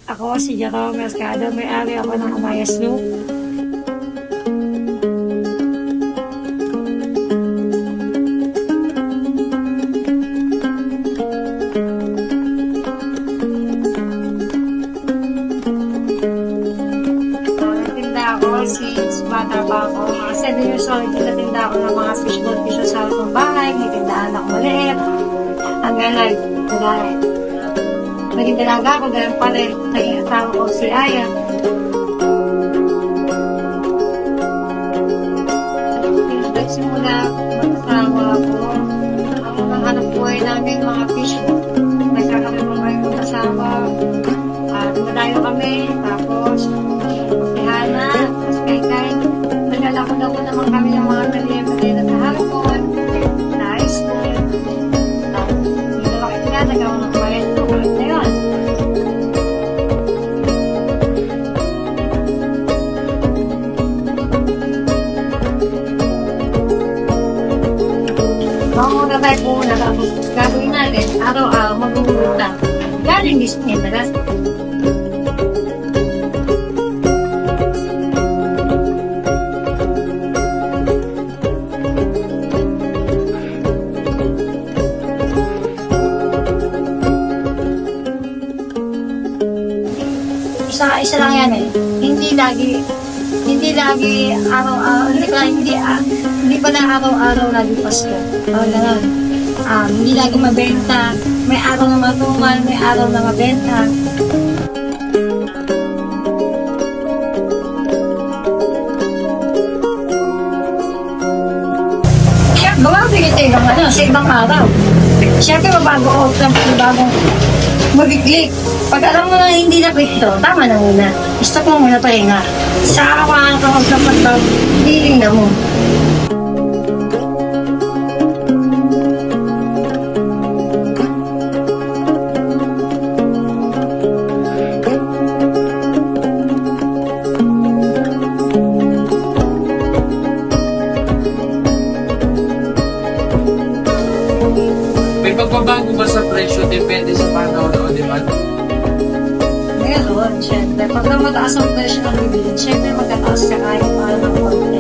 Ako si Jerome Mercado, may-ari ako ng Amayas Loop. Nagtinda ako since bata pa ako. Mga 7 years old, nagtinda ako ng mga fishball fish sa harap ng bahay. May tindahan ako maliit. Hanggang naging dalaga ako, ganun pa rin. Naging asawa ko si Aya. Nagsimula, mag-asawa ako. Ang hanap buhay namin, mga fishball. Nagkakaroon mo kayo mag-asawa. Dumadayo kami, tapos si Hana, tapos kay naglalako-lako naman kami ng mga mali na sa hapon, na high school. Hindi na makikita, nagawa ng kwento, kahit na yun. Manguna tayo po na, tapos gagawin natin, araw-araw mag-uulta. Galing Disney, nagas. Isa lang yan eh. Hindi lagi araw-araw, hindi pala araw-araw lagi Pasko. Ganun. Hindi lagi mabenta. May araw na matumal, may araw na mabenta. Gawa bigay tayo sa ibang araw. Siyempre, mabago ko ng bagong magiglik. Pag alam mo na hindi na ito, tama na muna. Stop mo muna pahinga. Sa araw ka magpapag feeling na mo. May pagbabago ba sa presyo? Depende sa panahon o demand? Meron, syempre. Pag na mataas ang presyo ng bibili, syempre magtataas ka kahit para ng konti.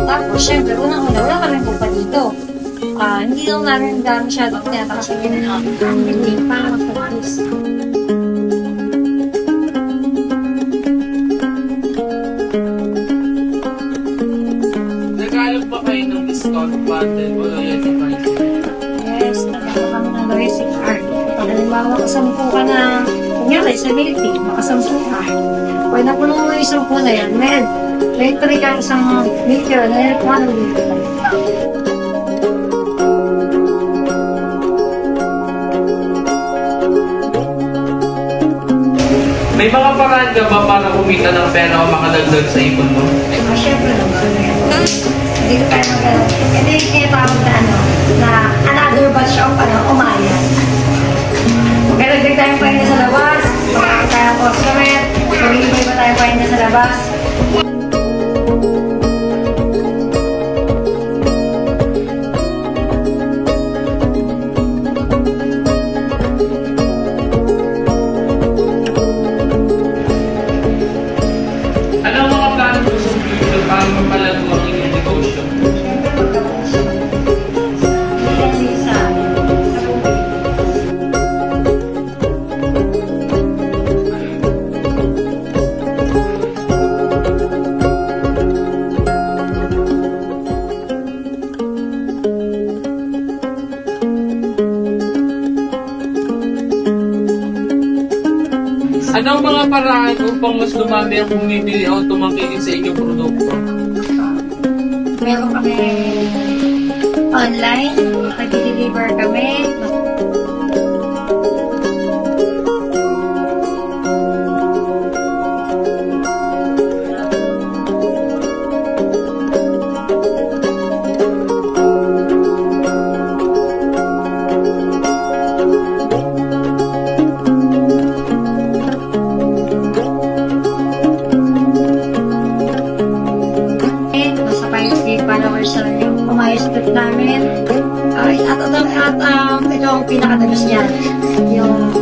Tapos, syempre, unang-una, wala kami pupa dito. Hindi lang namin masyadong tinatakas yung hindi para mag-focus. Nag-aalok ba kayo ng discount bundle o loyalty pricing? Yes, nagkakaroon kami ng loyalty card. Pag halimbawa, nakasampu ka na, kunyari, sa military, nakasampu ka. Pag napuno mo yung 10 na yan, may free ka isang military na yan, ano dito. May mga paraan ka ba para kumita ng pera o makadagdag sa ipon mo? Siyempre naman, hindi ko tayo mag-alala. Hindi tinatawag na another batch of umayan. Magdagdag tayong pahinga sa labas, makakita tayong customer, mag-iibay pa tayong pahinga sa labas. Ano ang mga plano mo sa future para mapalago ang inyong negosyo? Siyempre magkapos. Hindi kasi sa akin. Ano ang mga paraan upang mas dumami ang bumibili o tumakinig sa inyong produkto? Meron kami online, nag-deliver kami. pinakadagas niya. Yung,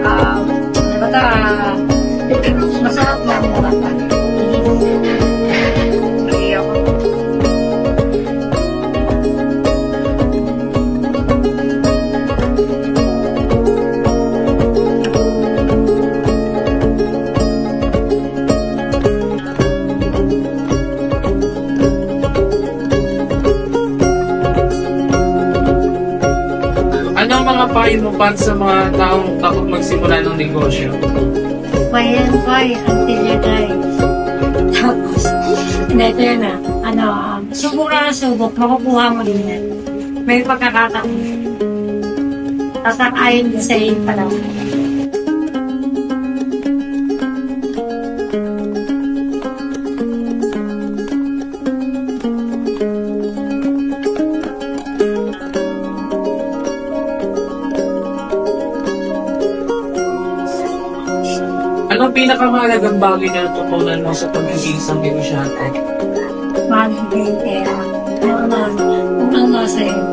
ano ba ta, masarap lang na bata. Ay, ako. Ano ang mga payo mo para sa mga taong takot magsimula ng negosyo? Payan, until you die. Tapos, ito yun na, subok na subok, makukuha mo din yan. May pagkakataon. Tapos ang ayon din sa iyo pala. Anong pinakamahalagang bagay na natutunan mo sa pagiging isang negosyante? Mahal din pera. Kung ano sa'yo.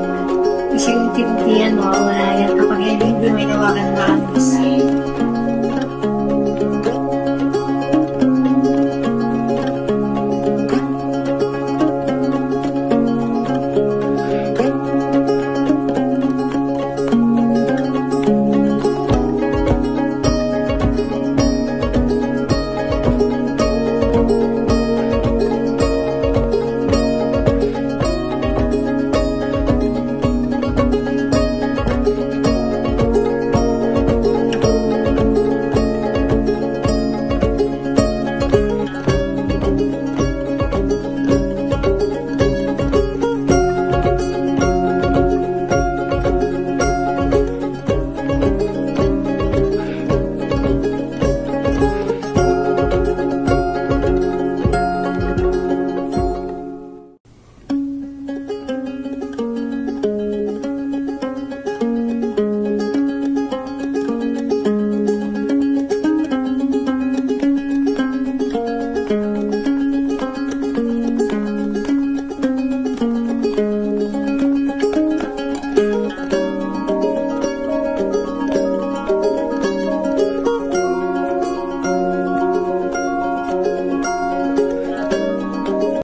Kasi yung tinitiyan mo, wala yan. Kapag hindi may nawakan mahal